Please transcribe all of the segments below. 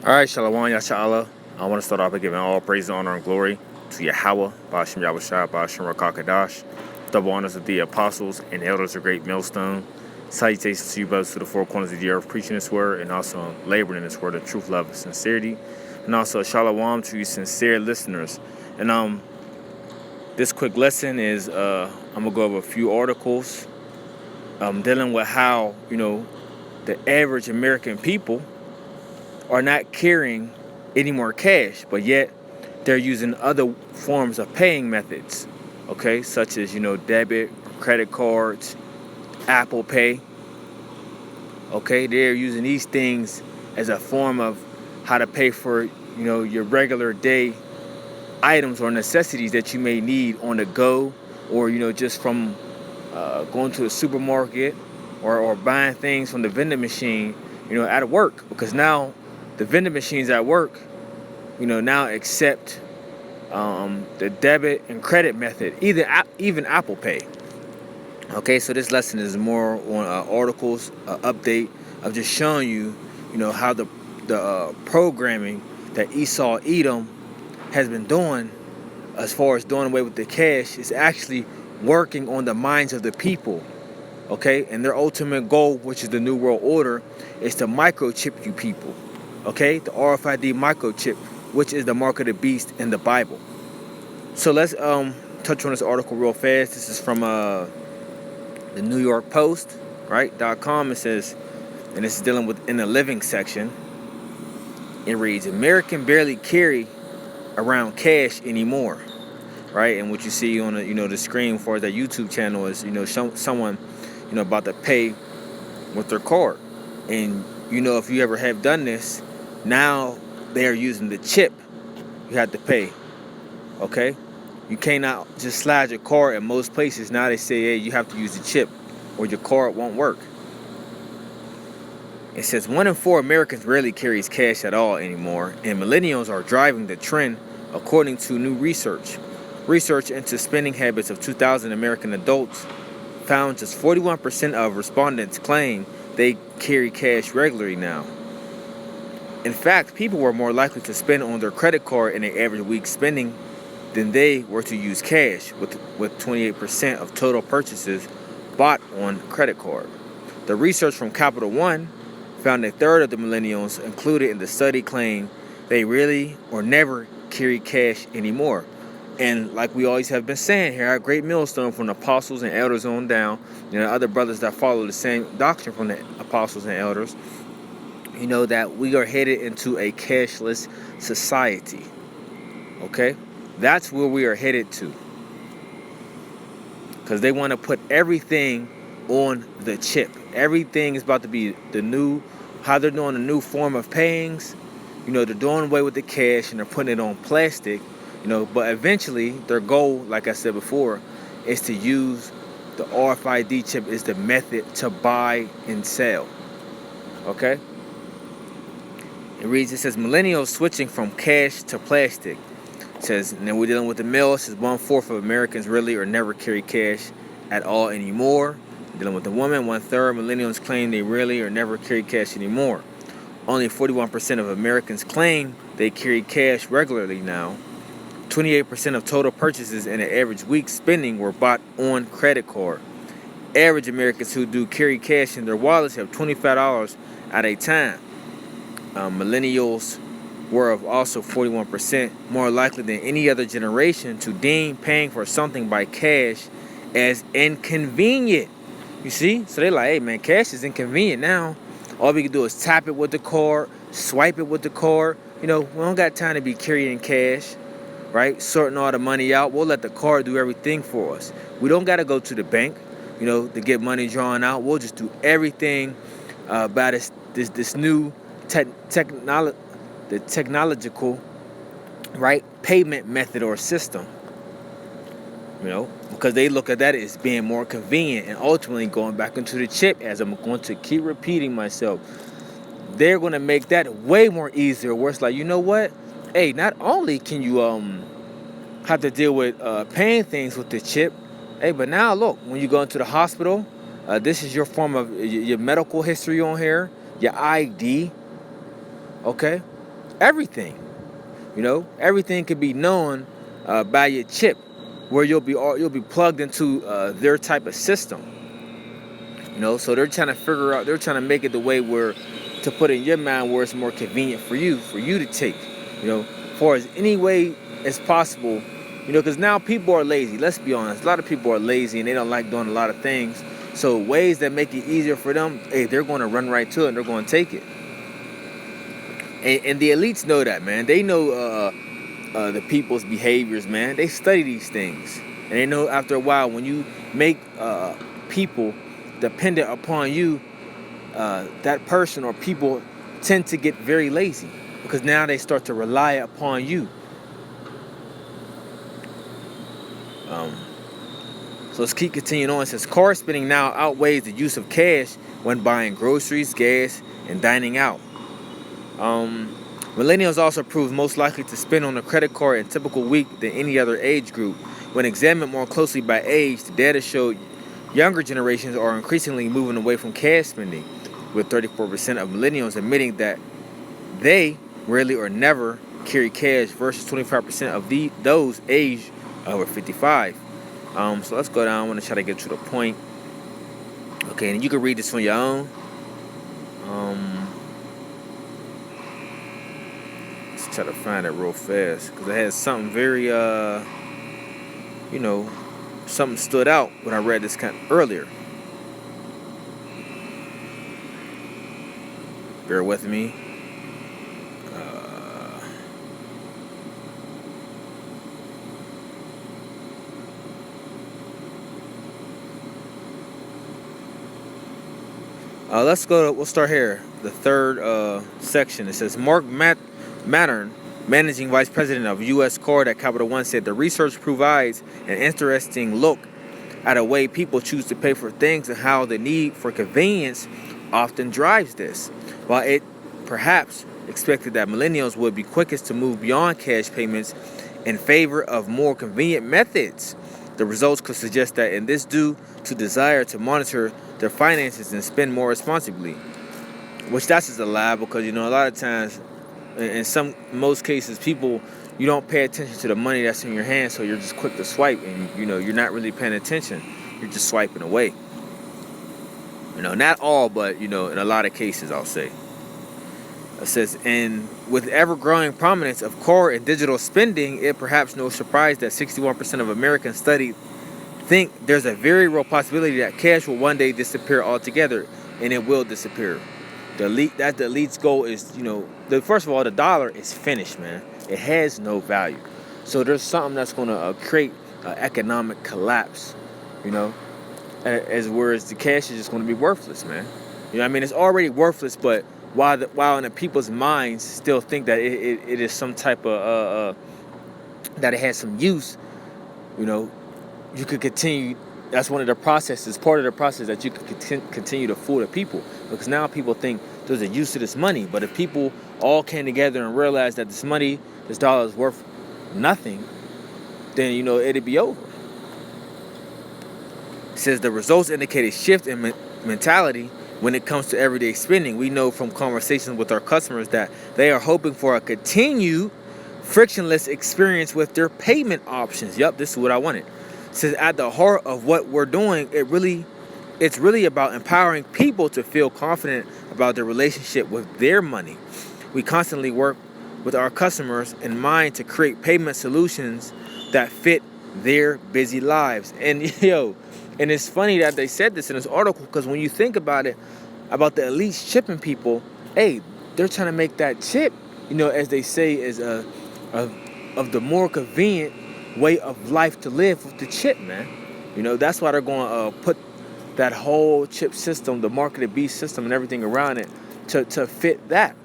All right, Shalom, Yasha'Allah. I want to start off by giving all praise, honor, and glory to Yahweh, Ba'ashem Yahushua, Ba'ashem Rakakadash. Double honors of the apostles and elders of Great Millstone. Salutations to you brothers to the four corners of the earth, preaching this word and also laboring in this word of truth, love, and sincerity. And also Shalom to you sincere listeners. And this quick lesson is I'm gonna go over a few articles dealing with how the average American people are not carrying any more cash, but yet they're using other forms of paying methods, okay, such as debit, credit cards, Apple Pay. Okay, they're using these things as a form of how to pay for your regular day items or necessities that you may need on the go, or just from going to the supermarket or buying things from the vending machine at work, because now the vending machines at work now accept the debit and credit method, even Apple Pay. Okay, so this lesson is more on articles, update of just showing you how the programming that Esau Edom has been doing as far as doing away with the cash is actually working on the minds of the people. Okay, and their ultimate goal, which is the New World Order, is to microchip you people. Okay, the RFID microchip, which is the mark of the beast in the Bible. So let's touch on this article real fast. This is from the New York Post, right, .com. It says, and this is dealing with in the living section. It reads, American barely carry around cash anymore, right? And what you see on the screen for that YouTube channel is someone about to pay with their card. And if you ever have done this, now they are using the chip you have to pay. Okay, you cannot just slide your card at most places. Now they say, hey, you have to use the chip or your card won't work. It says 1 in 4 Americans rarely carries cash at all anymore, and millennials are driving the trend according to new research. Research into spending habits of 2,000 American adults found just 41% of respondents claim they carry cash regularly now. In fact, people were more likely to spend on their credit card in an average week spending than they were to use cash, with 28% of total purchases bought on credit card. The research from Capital One found a third of the millennials included in the study claim they really or never carry cash anymore. And like we always have been saying here at Great Millstone, from the apostles and elders on down, other brothers that follow the same doctrine from the apostles and elders, that we are headed into a cashless society. Okay? That's where we are headed to. Because they want to put everything on the chip. Everything is about to be how they're doing a new form of payings. They're doing away with the cash and they're putting it on plastic. But eventually their goal, like I said before, is to use the RFID chip as the method to buy and sell. Okay? It says millennials switching from cash to plastic. It says, and then we're dealing with the male. It says 1/4 of Americans really or never carry cash at all anymore. Dealing with the woman, 1/3 millennials claim they rarely or never carry cash anymore. Only 41% of Americans claim they carry cash regularly now. 28% of total purchases in an average week spending were bought on credit card. Average Americans who do carry cash in their wallets have $25 at a time. Millennials were also 41% more likely than any other generation to deem paying for something by cash as inconvenient. You see? So they're like, hey man, cash is inconvenient now. All we can do is tap it with the card, swipe it with the card. We don't got time to be carrying cash, right? Sorting all the money out. We'll let the card do everything for us. We don't got to go to the bank, to get money drawn out. We'll just do everything by this new technological, right, payment method or system. Because they look at that as being more convenient and ultimately going back into the chip, as I'm going to keep repeating myself. They're going to make that way more easier, where it's like, what? Hey, not only can you have to deal with paying things with the chip, hey, but now look, when you go into the hospital, this is your form of your medical history on here, your ID, okay? everything. Everything can be known by your chip, where you'll be plugged into their type of system. So they're trying to figure out, they're trying to make it the way where to put in your mind where it's more convenient for you to take, for as any way as possible, because now people are lazy. Let's be honest, a lot of people are lazy and they don't like doing a lot of things. So ways that make it easier for them, hey, they're going to run right to it and they're going to take it. And the elites know that, man. They know the people's behaviors, man. They study these things, and they know after a while when you make people dependent upon you, that person or people tend to get very lazy because now they start to rely upon you. So let's keep continuing on. It says card spending now outweighs the use of cash when buying groceries, gas, and dining out. Millennials also proved most likely to spend on a credit card in a typical week than any other age group. When examined more closely by age, the data showed younger generations are increasingly moving away from cash spending, with 34% of millennials admitting that they rarely or never carry cash versus 25% of those aged over 55. So let's go down. I want to try to get to the point. Okay, and you can read this on your own. Let's try to find it real fast because it has something very, something stood out when I read this earlier. Bear with me. We'll start here. The third section. It says Mark Mattern, Managing Vice President of U.S. Card at Capital One, said the research provides an interesting look at a way people choose to pay for things and how the need for convenience often drives this. While it perhaps expected that millennials would be quickest to move beyond cash payments in favor of more convenient methods, the results could suggest that in this due to desire to monitor their finances and spend more responsibly. Which that's just a lie because, a lot of times, in most cases, people, you don't pay attention to the money that's in your hand, so you're just quick to swipe and, you're not really paying attention. You're just swiping away. Not all, but, in a lot of cases, I'll say. It says, and with ever-growing prominence of core and digital spending, it perhaps no surprise that 61% of Americans studied think there's a very real possibility that cash will one day disappear altogether, and it will disappear. The elite's goal is, first of all, the dollar is finished, man. It has no value. So there's something that's going to create an economic collapse, whereas the cash is just going to be worthless, man. It's already worthless, but while in the people's minds still think that it is some type of, that it has some use, you could continue. That's one of the processes, part of the process that you could continue to fool the people. Because now people think there's a use to this money. But if people all came together and realized that this dollar is worth nothing, then, it'd be over. It says the results indicate a shift in mentality when it comes to everyday spending. We know from conversations with our customers that they are hoping for a continued frictionless experience with their payment options. Yup, this is what I wanted. It says at the heart of what we're doing, it's really about empowering people to feel confident about their relationship with their money. We constantly work with our customers in mind to create payment solutions that fit their busy lives. And and it's funny that they said this in this article because when you think about it, about the elites chipping people, hey, they're trying to make that chip, as they say, is of the more convenient way of life to live with the chip, man. That's why they're going to put that whole chip system, the marketed beast system and everything around it to fit that,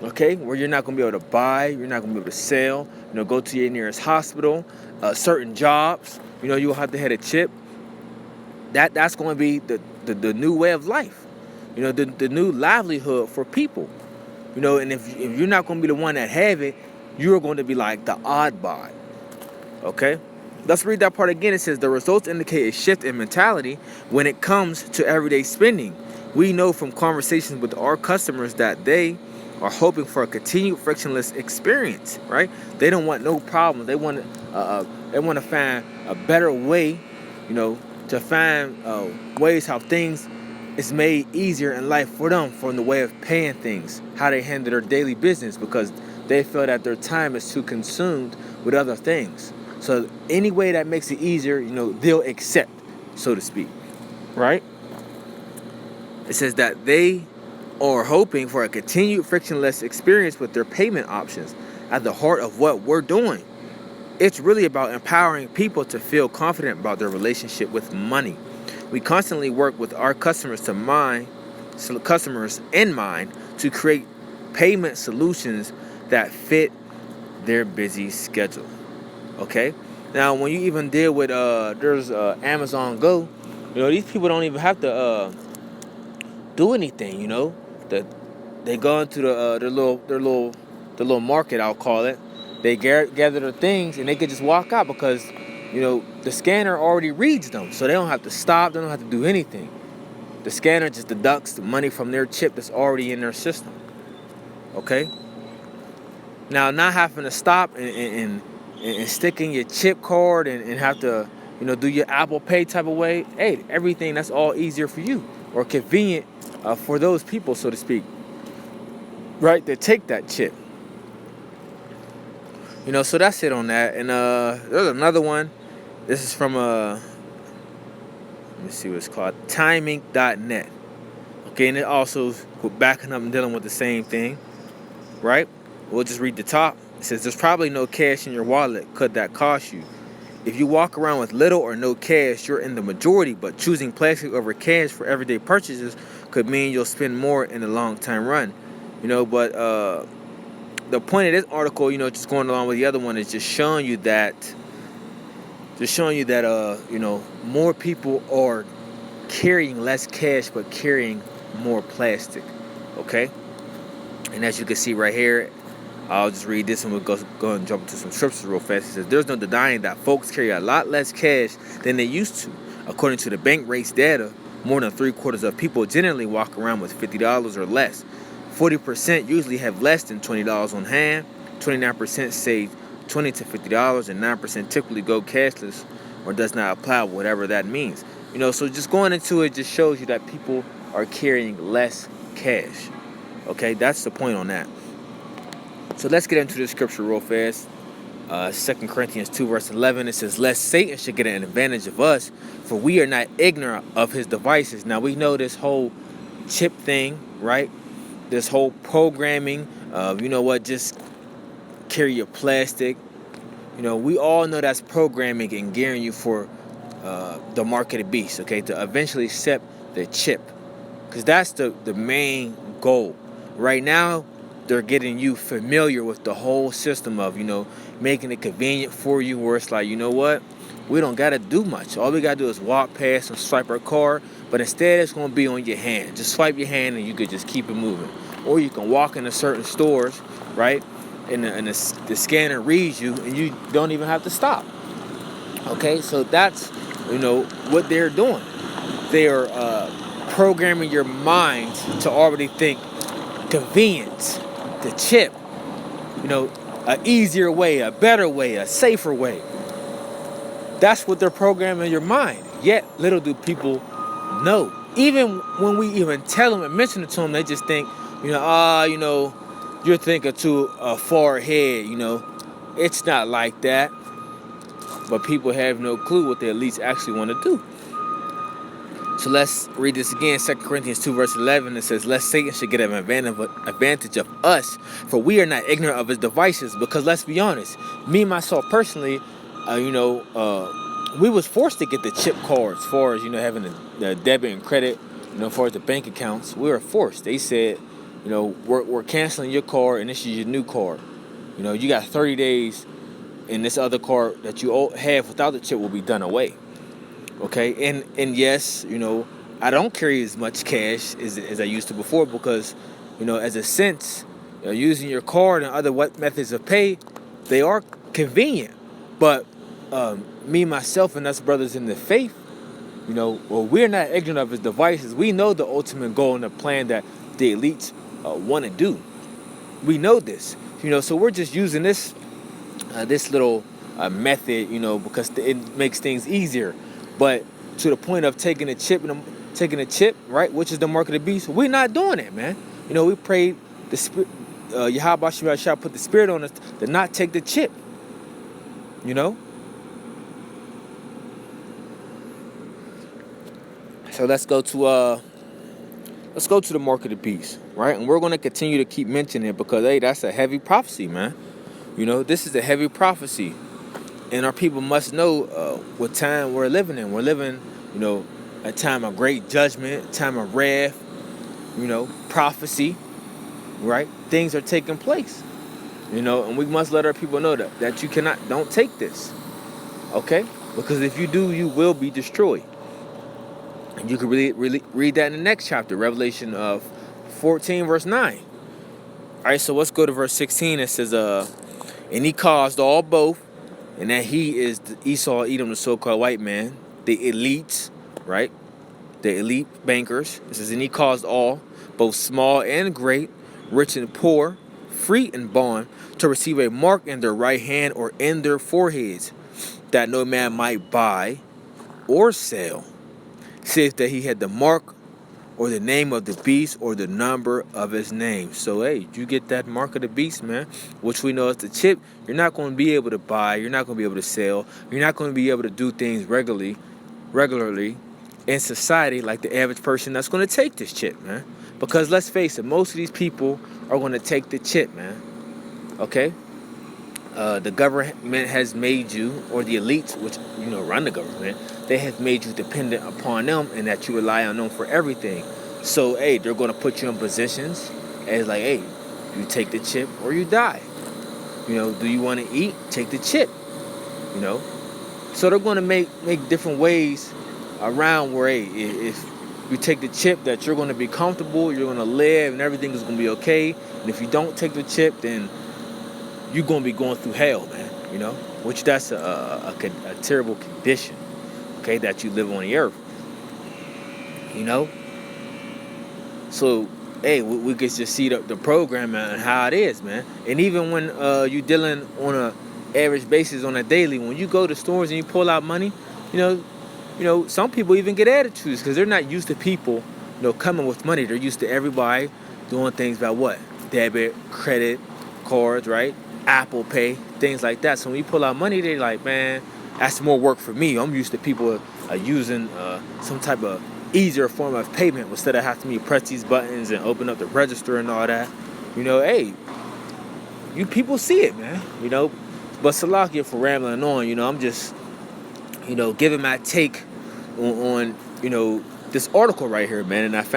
okay? Where you're not going to be able to buy, you're not going to be able to sell, go to your nearest hospital, certain jobs, you'll have to have a chip. That's going to be the new way of life, the new livelihood for people, and if you're not going to be the one that have it, you're going to be like the oddball. Okay, let's read that part again. It says the results indicate a shift in mentality when it comes to everyday spending. We know from conversations with our customers that they are hoping for a continued frictionless experience, right? They don't want no problems. They want to find a better way, to find ways how things is made easier in life for them, from the way of paying things, how they handle their daily business, because they feel that their time is too consumed with other things. So any way that makes it easier, they'll accept, so to speak, right? It says that they are hoping for a continued frictionless experience with their payment options. At the heart of what we're doing, it's really about empowering people to feel confident about their relationship with money. We constantly work with our customers in mind to create payment solutions that fit their busy schedule. Okay? Now, when you even deal with there's Amazon Go, these people don't even have to do anything. That they go into their little market, I'll call it. They gather their things and they can just walk out, because the scanner already reads them, so they don't have to stop. They don't have to do anything. The scanner just deducts the money from their chip that's already in their system. Okay. Now, not having to stop and stick in your chip card and have to do your Apple Pay type of way. Hey, everything that's all easier for you, or convenient for those people, so to speak, right? That take that chip. So that's it on that. And there's another one. This is from let me see what it's called, timing.net. Okay, and it also backing up and dealing with the same thing, right? We'll just read the top. It says, there's probably no cash in your wallet. Could that cost you? If you walk around with little or no cash, you're in the majority, but choosing plastic over cash for everyday purchases could mean you'll spend more in the long time run. But the point of this article, just going along with the other one, is just showing you that more people are carrying less cash but carrying more plastic. Okay? And as you can see right here, I'll just read this and we'll go and jump into some scriptures real fast. It says, there's no denying that folks carry a lot less cash than they used to. According to the Bankrate's data, more than 3/4 of people generally walk around with $50 or less. 40% usually have less than $20 on hand. 29% save $20 to $50, and 9% typically go cashless or does not apply, whatever that means. So just going into it just shows you that people are carrying less cash. Okay, that's the point on that. So let's get into the scripture real fast. 2 Corinthians 2 verse 11, it says, lest Satan should get an advantage of us, for we are not ignorant of his devices. Now we know this whole chip thing, right? This whole programming of, just carry your plastic. We all know that's programming and gearing you for the mark of the beast, okay? To eventually accept the chip. Because that's the main goal. Right now, they're getting you familiar with the whole system of, making it convenient for you, where it's like, what? We don't got to do much. All we got to do is walk past and swipe our card, but instead it's going to be on your hand. Just swipe your hand and you could just keep it moving. Or you can walk into certain stores, right? And the scanner reads you and you don't even have to stop. Okay, so that's, what they're doing. They are programming your mind to already think convenience, the chip, an easier way, a better way, a safer way. That's what they're programming your mind. Yet, little do people know. Even when we even tell them and mention it to them, they just think, you're thinking too far ahead, It's not like that. But people have no clue what they at least actually want to do. So let's read this again. 2 Corinthians 2 verse 11. It says, lest Satan should get an advantage of us, for we are not ignorant of his devices. Because let's be honest, me, myself personally, we was forced to get the chip cards as far as, having the debit and credit, as far as the bank accounts. We were forced. They said, we're canceling your card and this is your new card. You got 30 days and this other card that you have without the chip will be done away. Okay, and yes, I don't carry as much cash as I used to before because, as a sense, using your card and other methods of pay, they are convenient. But me, myself, and us brothers in the faith, we're not ignorant of his devices. We know the ultimate goal and the plan that the elites want to do. We know this, so we're just using this little method, because it makes things easier. But to the point of taking a chip, right, which is the mark of the beast, we're not doing it, man. We prayed the spirit, Yahweh shall put the spirit on us to not take the chip, So let's go to the mark of the beast, right? And we're going to continue to keep mentioning it because, hey, that's a heavy prophecy, man. This is a heavy prophecy. And our people must know what time we're living in. We're living, a time of great judgment, time of wrath, prophecy, right? Things are taking place, and we must let our people know that you don't take this, okay? Because if you do, you will be destroyed. And you can really read that in the next chapter, Revelation 14, verse 9. All right, so let's go to verse 16. It says, and he caused all both, and that he is Esau, Edom, the so-called white man, the elites, right? The elite bankers. It says, and he caused all, both small and great, rich and poor, free and bond, to receive a mark in their right hand or in their foreheads, that no man might buy or sell, save that he had the mark or the name of the beast or the number of his name. So, hey, you get that mark of the beast, man, which we know is the chip. You're not going to be able to buy. You're not going to be able to sell. You're not going to be able to do things regularly in society like the average person that's going to take this chip, man. Because let's face it, most of these people are going to take the chip, man. Okay? The government has made you, or the elites, which, run the government, they have made you dependent upon them and that you rely on them for everything. So, hey, they're going to put you in positions as like, hey, you take the chip or you die. Do you want to eat? Take the chip. So they're going to make different ways around where, hey, if you take the chip, that you're going to be comfortable, you're going to live, and everything is going to be okay. And if you don't take the chip, then you're going to be going through hell, man, which that's a terrible condition, okay, that you live on the earth, So, hey, we get to see the program and how it is, man. And even when you're dealing on a average basis on a daily, when you go to stores and you pull out money, some people even get attitudes because they're not used to people, coming with money. They're used to everybody doing things by what? Debit, credit, cards, right? Apple Pay, things like that. So when you pull out money, they're like, man, that's more work for me. I'm used to people using some type of easier form of payment instead of having to press these buttons and open up the register and all that. Hey, you people see it, man. But Salakia, for rambling on, I'm just, giving my take on this article right here, man. And I found